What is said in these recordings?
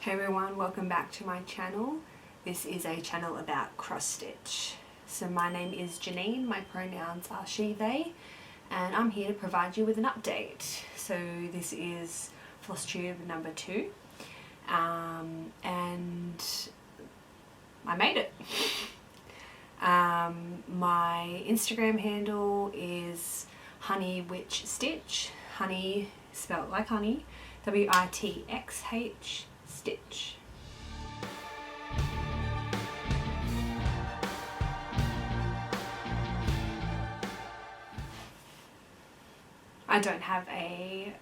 Hey everyone, welcome back to my channel. This is a channel about cross stitch. So my name is Janine, my pronouns are she, they, and I'm here to provide you with an update. So this is Flosstube number 2, and I made it. My Instagram handle is honeywitchstitch, honey spelled like honey, W-I-T-X-H stitch. I don't have a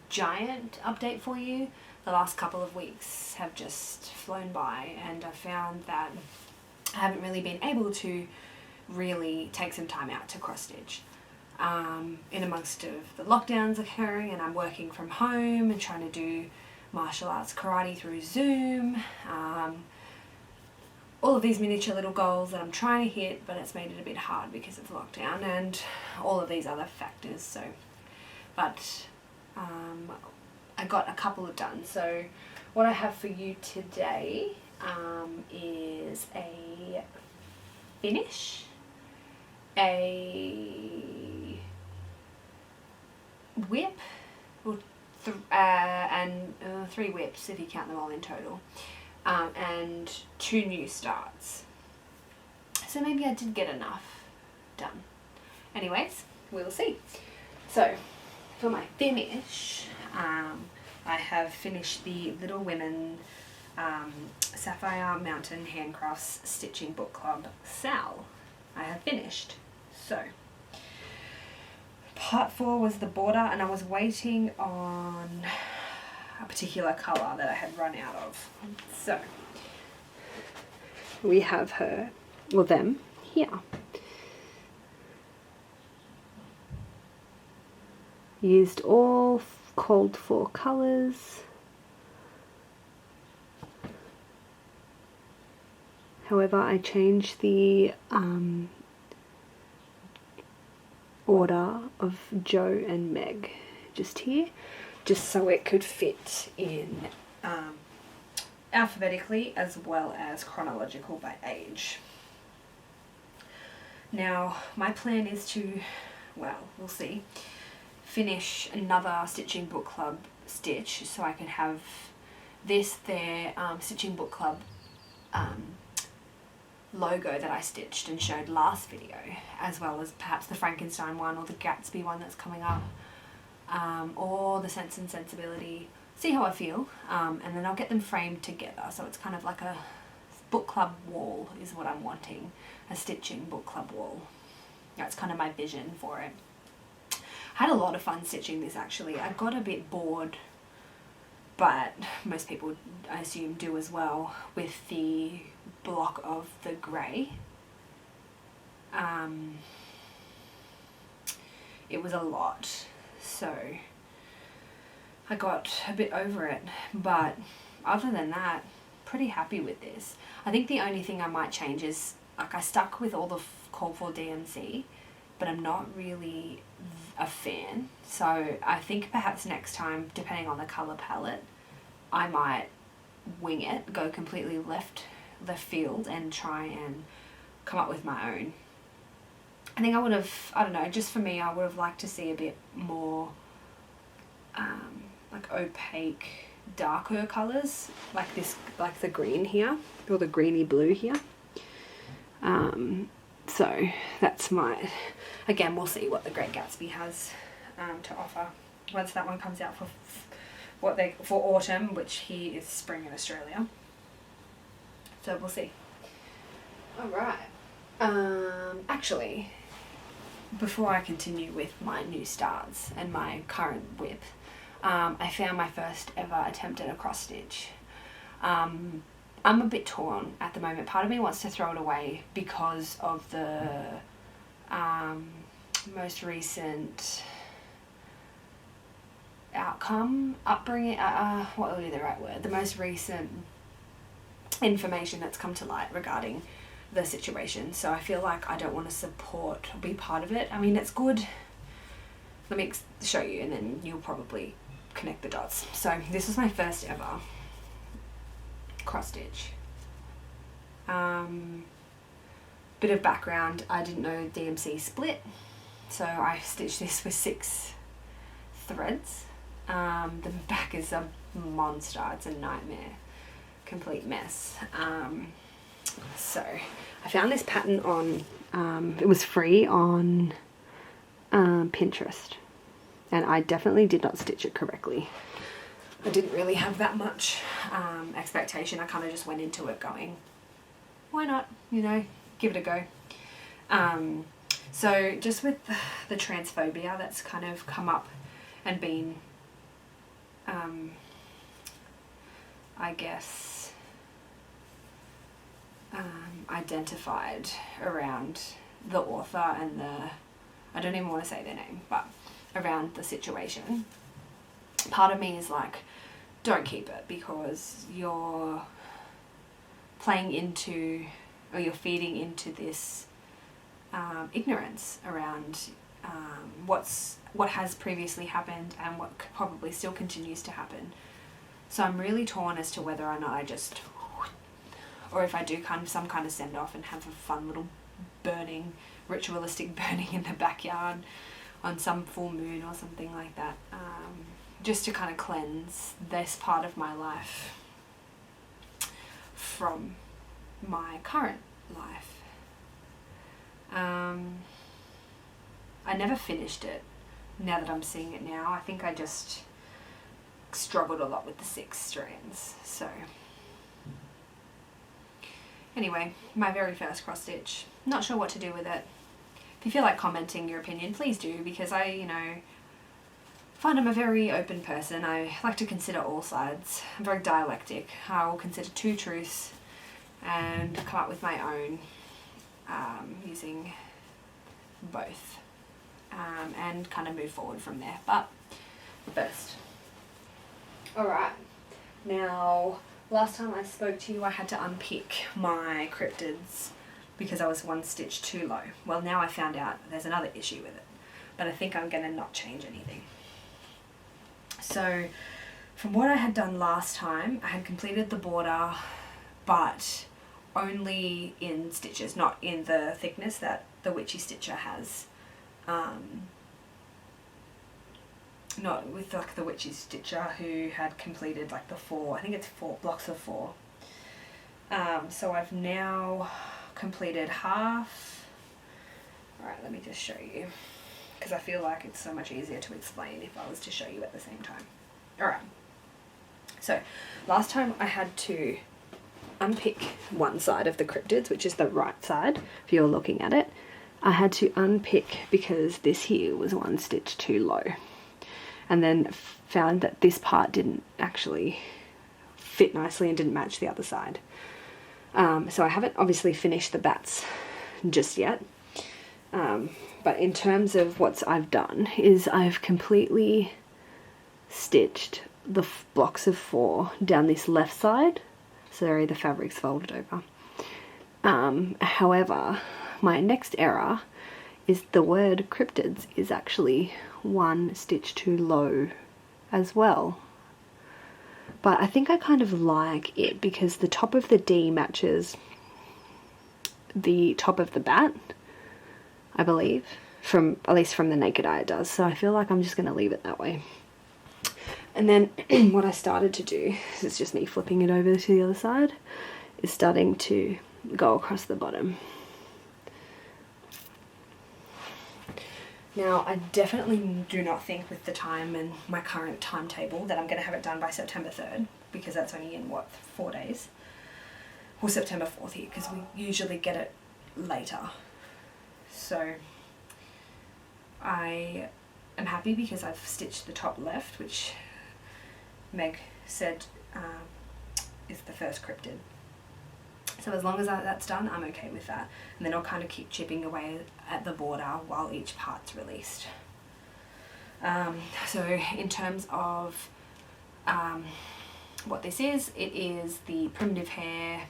giant update for you. The last couple of weeks have just flown by and I found that I haven't really been able to really take some time out to cross stitch. In amongst of the lockdowns occurring, and I'm working from home and trying to do martial arts karate through Zoom, all of these miniature little goals that I'm trying to hit, but it's made it a bit hard because of lockdown and all of these other factors. So, but I got a couple done. So what I have for you today is a finish, a whip, and 3 whips if you count them all in total, and 2 new starts. So maybe I did get enough done. Anyways, we'll see. So for my finish, I have finished the Little Women Sapphire Mountain Handcrafts Stitching Book Club Sal. I have finished. So part 4 was the border, and I was waiting on a particular colour that I had run out of. So we have her, or them, here. Used all called for colours. However, I changed the order of Joe and Meg just here, just so it could fit in alphabetically as well as chronological by age. Now my plan is to, well, we'll see, finish another Stitching Book Club stitch so I can have this, their Stitching Book Club logo that I stitched and showed last video, as well as perhaps the Frankenstein one or the Gatsby one that's coming up, or the Sense and Sensibility. See how I feel, and then I'll get them framed together so it's kind of like a book club wall is what I'm wanting, a stitching book club wall. That's kind of my vision for it. I had a lot of fun stitching this actually. I got a bit bored, but most people I assume do as well, with the block of the grey. It was a lot, so I got a bit over it, but other than that, pretty happy with this. I think the only thing I might change is, like, I stuck with all the call for DMC, but I'm not really a fan, so I think perhaps next time, depending on the colour palette, I might wing it, go completely left field and try and come up with my own. I think I would have, I don't know, just for me, I would have liked to see a bit more like opaque, darker colours, like this, like the green here, or the greeny blue here. So that's my, again, we'll see what the Great Gatsby has to offer once that one comes out for autumn, which here is spring in Australia. So we'll see. Alright. Actually, before I continue with my new starts and my current whip, I found my first ever attempt at a cross stitch. I'm a bit torn at the moment. Part of me wants to throw it away because of the most recent upbringing, what would be the right word? The most recent information that's come to light regarding the situation. So I feel like I don't want to support or be part of it. I mean, it's good. Let me show you and then you'll probably connect the dots. So this was my first ever cross stitch. Bit of background, I didn't know DMC split, so I stitched this with 6 threads. The back is a monster, it's a nightmare, complete mess. So I found this pattern on, it was free on Pinterest, and I definitely did not stitch it correctly. I didn't really have that much expectation. I kind of just went into it going, why not, you know, give it a go. So just with the transphobia that's kind of come up and been, I guess, identified around the author and I don't even want to say their name, but around the situation, part of me is like, don't keep it, because you're playing into, or you're feeding into this ignorance around what has previously happened and what probably still continues to happen. So I'm really torn as to whether or not I just, or if I do some kind of send off and have a fun little burning, ritualistic burning in the backyard on some full moon or something like that, just to kind of cleanse this part of my life from my current life. I never finished it. Now that I'm seeing it now, I think I just struggled a lot with the 6 strands. So anyway, my very first cross stitch. Not sure what to do with it. If you feel like commenting your opinion, please do, because I, you know, find I'm a very open person. I like to consider all sides. I'm very dialectic. I will consider 2 truths and come up with my own using both, and kind of move forward from there. But first, alright, now last time I spoke to you I had to unpick my cryptids because I was 1 stitch too low. Well, now I found out there's another issue with it, but I think I'm going to not change anything. So from what I had done last time, I had completed the border, but only in stitches, not in the thickness that the Witchy stitcher has. Not with like the Witchy stitcher who had completed like the 4, I think it's 4 blocks of 4. So I've now completed half. Alright, let me just show you, because I feel like it's so much easier to explain if I was to show you at the same time. Alright, so last time I had to unpick one side of the cryptids, which is the right side if you're looking at it. I had to unpick because this here was 1 stitch too low, and then found that this part didn't actually fit nicely and didn't match the other side. So I haven't obviously finished the bats just yet, but in terms of what I've done is I've completely stitched the blocks of 4 down this left side. Sorry, the fabric's folded over. However, my next error is the word cryptids is actually 1 stitch too low as well. But I think I kind of like it because the top of the D matches the top of the bat, I believe, at least from the naked eye it does. So I feel like I'm just going to leave it that way. And then what I started to do, this is just me flipping it over to the other side, is starting to go across the bottom. Now, I definitely do not think with the time and my current timetable that I'm going to have it done by September 3rd, because that's only in, what, 4 days? Or September 4th here, because we usually get it later. So I am happy because I've stitched the top left, which Meg said is the first cryptid. So as long as that's done, I'm okay with that. And then I'll kind of keep chipping away at the border while each part's released. So in terms of what this is, it is the primitive hair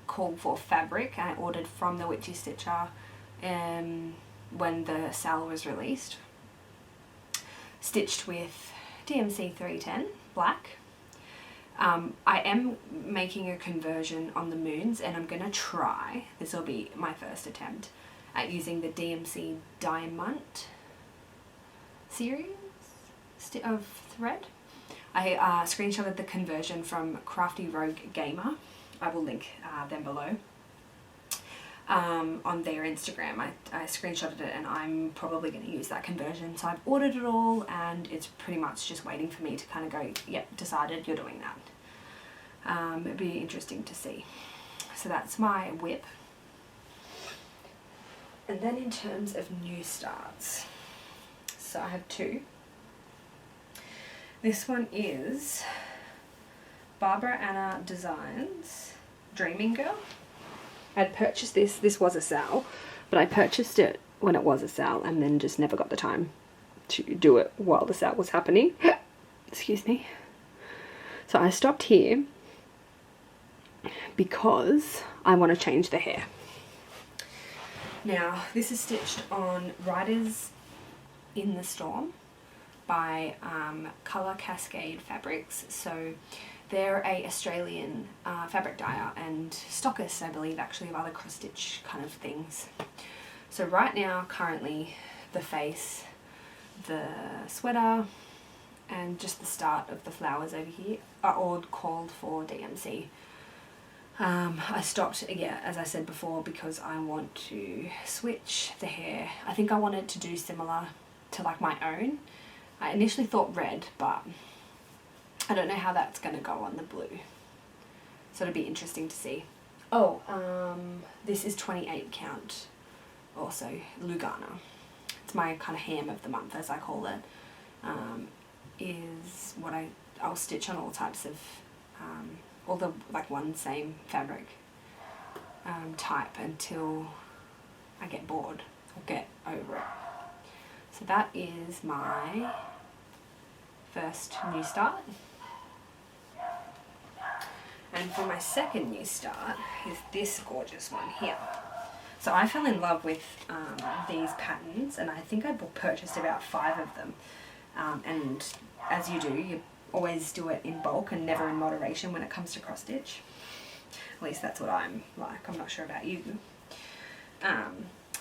called for fabric. I ordered from the Witchy Stitcher when the sale was released. Stitched with DMC 310 black, I am making a conversion on the moons, and I'm going to try, this will be my first attempt, at using the DMC Diamond series of thread. I screenshotted the conversion from Crafty Rogue Gamer. I will link them below. On their Instagram. I screenshotted it, and I'm probably going to use that conversion. So I've ordered it all, and it's pretty much just waiting for me to kind of go, yep, decided, you're doing that. It'd be interesting to see. So that's my whip. And then in terms of new starts, so I have two. This one is Barbara Anna Designs Dreaming Girl. I'd purchased this was a sale, but I purchased it when it was a sale and then just never got the time to do it while the sale was happening. Excuse me. So I stopped here because I want to change the hair. Now, this is stitched on Riders in the Storm by Colour Cascade Fabrics. So they're a Australian fabric dyer and stockist, I believe, actually, of other cross stitch kind of things. So right now, currently, the face, the sweater, and just the start of the flowers over here are all called for DMC. I stopped, yeah, as I said before, because I want to switch the hair. I think I wanted to do similar to like my own. I initially thought red, but I don't know how that's going to go on the blue. So it'll be interesting to see. Oh, this is 28 count, also Lugana. It's my kind of ham of the month, as I call it. Is what I'll stitch on all types of, all the like one same fabric type until I get bored or get over it. So that is my first new start. And for my second new start is this gorgeous one here. So I fell in love with these patterns, and I think I purchased about 5 of them. And as you do, you always do it in bulk and never in moderation when it comes to cross stitch. At least that's what I'm like. I'm not sure about you.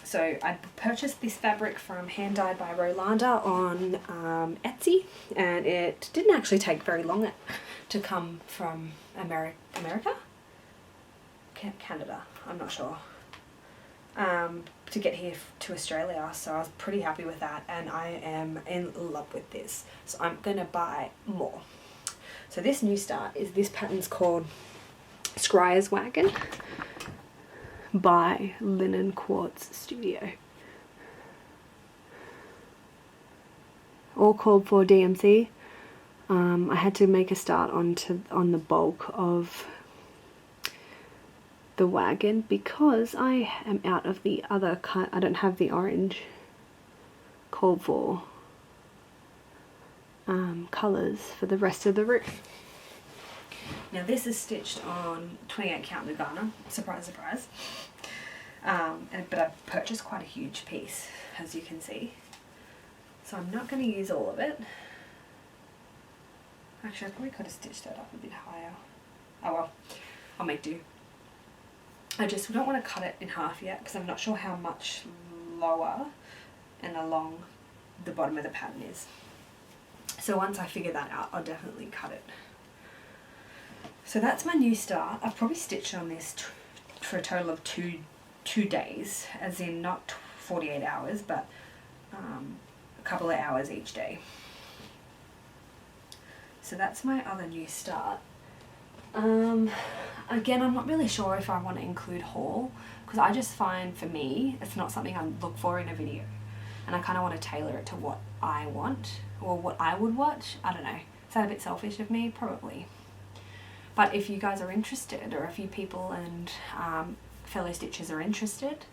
So I purchased this fabric from Hand Dyed by Rolanda on Etsy, and it didn't actually take very long to come from America? Canada, I'm not sure. To get here to Australia, so I was pretty happy with that, and I am in love with this. So I'm gonna buy more. So this new start is, this pattern's called Screes Wagon by Linen Quartz Studio. All called for DMC. I had to make a start on the bulk of the wagon because I am out of the other cut. I don't have the orange called for colours for the rest of the roof. Now this is stitched on 28 count Lugana, surprise surprise, but I've purchased quite a huge piece, as you can see, so I'm not going to use all of it. Actually, I probably could have stitched that up a bit higher. Oh well, I'll make do. I just don't want to cut it in half yet because I'm not sure how much lower and along the bottom of the pattern is. So once I figure that out, I'll definitely cut it. So that's my new start. I've probably stitched on this for a total of two days, as in not 48 hours, but a couple of hours each day. So that's my other new start. Again, I'm not really sure if I want to include haul, because I just find, for me, it's not something I look for in a video, and I kind of want to tailor it to what I want, or what I would watch. I don't know. Is that a bit selfish of me? Probably. But if you guys are interested, or if you people and fellow stitchers are interested,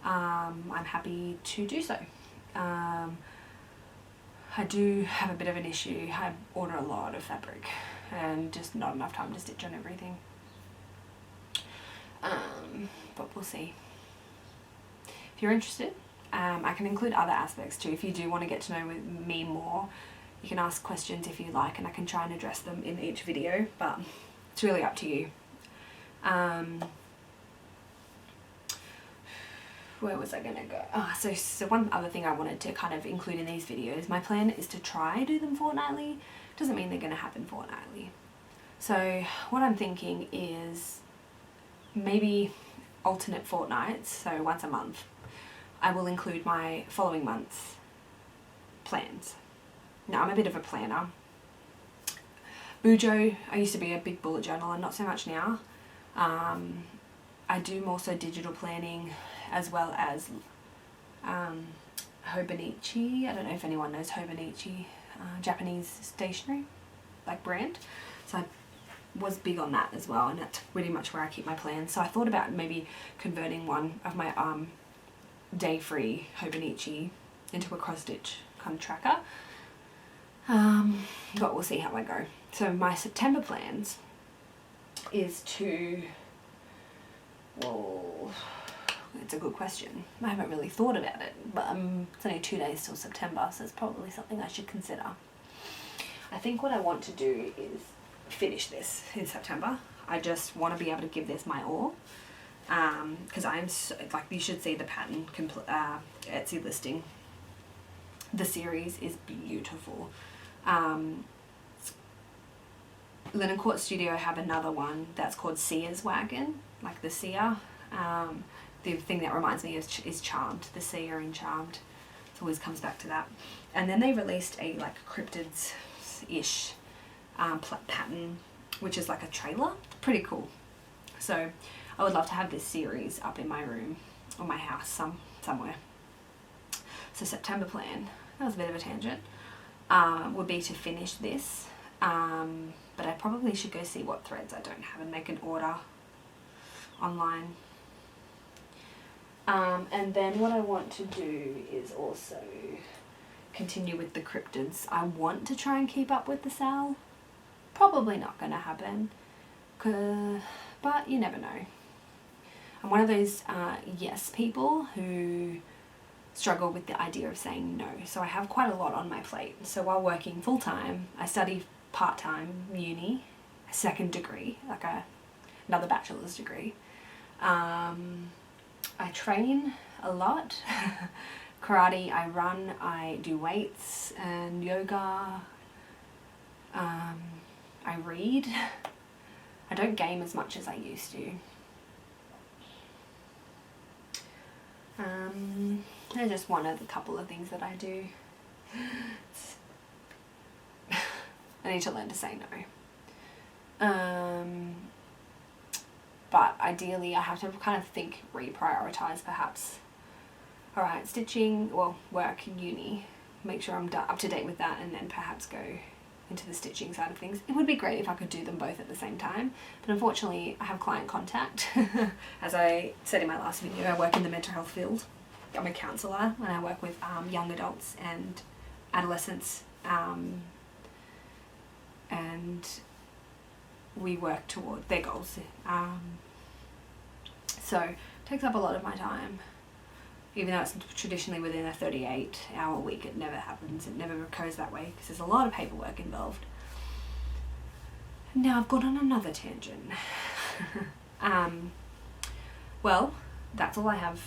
I'm happy to do so. I do have a bit of an issue. I order a lot of fabric and just not enough time to stitch on everything. But we'll see. If you're interested, I can include other aspects too. If you do want to get to know me more, You can ask questions if you like, and I can try and address them in each video, but it's really up to you. Where was I going to go? So one other thing I wanted to kind of include in these videos, my plan is to try do them fortnightly. Doesn't mean they're going to happen fortnightly. So what I'm thinking is maybe alternate fortnights, so once a month, I will include my following month's plans. Now, I'm a bit of a planner. Bujo, I used to be a big bullet journaler, not so much now. I do more so digital planning, as well as Hobonichi. I don't know if anyone knows Hobonichi, Japanese stationery, like brand. So I was big on that as well, and that's pretty much where I keep my plans. So I thought about maybe converting one of my day-free Hobonichi into a cross-stitch kind of tracker. But we'll see how I go. So my September plans is to, well, it's a good question. I haven't really thought about it, but it's only 2 days till September, so it's probably something I should consider. I think what I want to do is finish this in September. I just want to be able to give this my all, because I'm so, like, you should see the pattern Etsy listing. The series is beautiful. Linen Quartz Studio have another one that's called Screes Wagon, like the seer. The thing that reminds me is Charmed, the seer in Charmed. It always comes back to that. And then they released a like Cryptids-ish pattern, which is like a trailer. Pretty cool. So I would love to have this series up in my room or my house somewhere. So September plan, that was a bit of a tangent, would be to finish this. But I probably should go see what threads I don't have and make an order online. And then what I want to do is also continue with the cryptids. I want to try and keep up with the sale. Probably not going to happen, but you never know. I'm one of those yes people who struggle with the idea of saying no. So I have quite a lot on my plate. So while working full-time, I study part-time uni, a second degree, like another bachelor's degree. I train a lot. Karate, I run, I do weights and yoga. I read. I don't game as much as I used to. They're just one of the couple of things that I do. I need to learn to say no. But ideally I have to kind of reprioritize perhaps. Alright, stitching, well, work, uni, make sure I'm up to date with that, and then perhaps go into the stitching side of things. It would be great if I could do them both at the same time, but unfortunately I have client contact. As I said in my last video, I work in the mental health field. I'm a counsellor and I work with young adults and adolescents, and we work toward their goals. So it takes up a lot of my time. Even though it's traditionally within a 38-hour week, it never happens. It never goes that way because there's a lot of paperwork involved. Now I've gone on another tangent. Well, that's all I have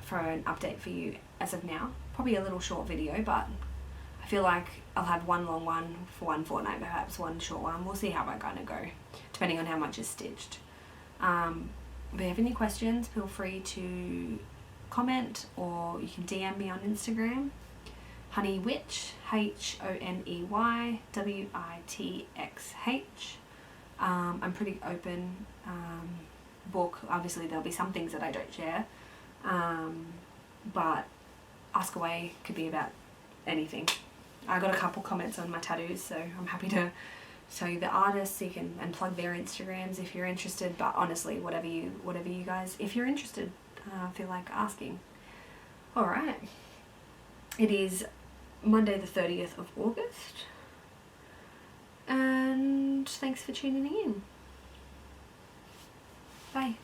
for an update for you as of now. Probably a little short video, but I feel like I'll have one long one for one fortnight, perhaps one short one. We'll see how I'm going to go, depending on how much is stitched. If you have any questions, feel free to comment, or you can DM me on Instagram, honeywitch, HoneyWitxh. I'm pretty open book. Obviously there'll be some things that I don't share, but ask away could be about anything. I got a couple comments on my tattoos, so I'm happy to show you the artists. You can and plug their Instagrams if you're interested, but honestly, whatever you guys, if you're interested, feel like asking. Alright, it is Monday the 30th of August, and thanks for tuning in. Bye.